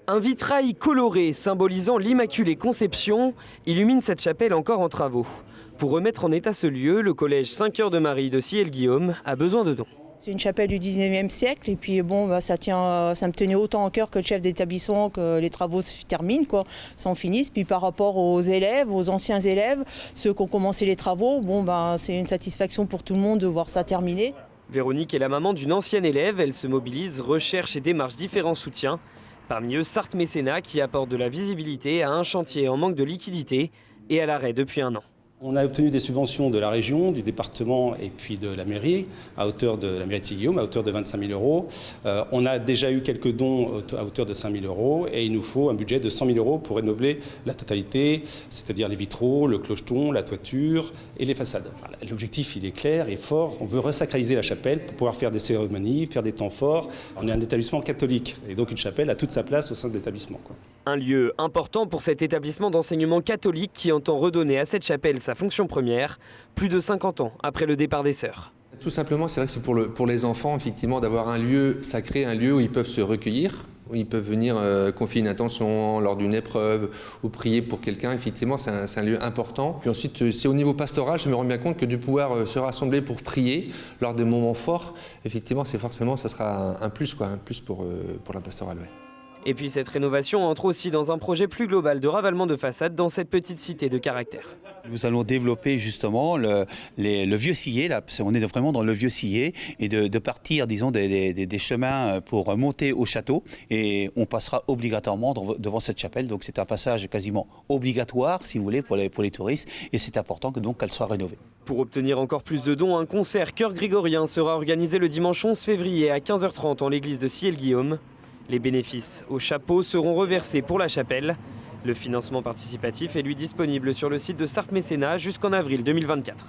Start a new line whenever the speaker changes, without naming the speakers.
Un vitrail coloré symbolisant l'Immaculée Conception illumine cette chapelle encore en travaux. Pour remettre en état ce lieu, le collège Saint-Cœur-de-Marie de Ciel-Guillaume a besoin de dons.
C'est une chapelle du 19e siècle et puis bon, ça me tenait autant à cœur que le chef d'établissement que les travaux se terminent, s'en finissent. Puis par rapport aux élèves, aux anciens élèves, ceux qui ont commencé les travaux, c'est une satisfaction pour tout le monde de voir ça terminé.
Véronique est la maman d'une ancienne élève, elle se mobilise, recherche et démarche différents soutiens. Parmi eux, Sarthe Mécénat qui apporte de la visibilité à un chantier en manque de liquidité et à l'arrêt depuis un an.
On a obtenu des subventions de la région, du département et puis de la mairie, à hauteur de la mairie de Ciel-Guillaume, à hauteur de 25 000 €. On a déjà eu quelques dons à hauteur de 5 000 € et il nous faut un budget de 100 000 € pour rénover la totalité, c'est-à-dire les vitraux, le clocheton, la toiture et les façades. Voilà. L'objectif, il est clair et fort. On veut resacraliser la chapelle pour pouvoir faire des cérémonies, faire des temps forts. On est un établissement catholique et donc une chapelle a toute sa place au sein de l'établissement.
Un lieu important pour cet établissement d'enseignement catholique qui entend redonner à cette chapelle sa fonction première, plus de 50 ans après le départ des sœurs.
Tout simplement, c'est vrai que c'est pour les enfants, effectivement, d'avoir un lieu sacré, un lieu où ils peuvent se recueillir, où ils peuvent venir confier une intention lors d'une épreuve ou prier pour quelqu'un. Effectivement, c'est un lieu important. Puis ensuite, c'est au niveau pastoral, je me rends bien compte que de pouvoir se rassembler pour prier lors des moments forts, effectivement, ça sera un plus pour la pastorale. Ouais.
Et puis cette rénovation entre aussi dans un projet plus global de ravalement de façade dans cette petite cité de caractère.
Nous allons développer justement le vieux sillé, là, on est vraiment dans le vieux sillé, et de partir, disons, des chemins pour monter au château. Et on passera obligatoirement devant cette chapelle, donc c'est un passage quasiment obligatoire, si vous voulez, pour les touristes, et c'est important qu'elle soit rénovée.
Pour obtenir encore plus de dons, un concert chœur grégorien sera organisé le dimanche 11 février à 15h30 en l'église de Ciel-Guillaume. Les bénéfices au chapeau seront reversés pour la chapelle. Le financement participatif est lui disponible sur le site de Sarthe Mécénat jusqu'en avril 2024.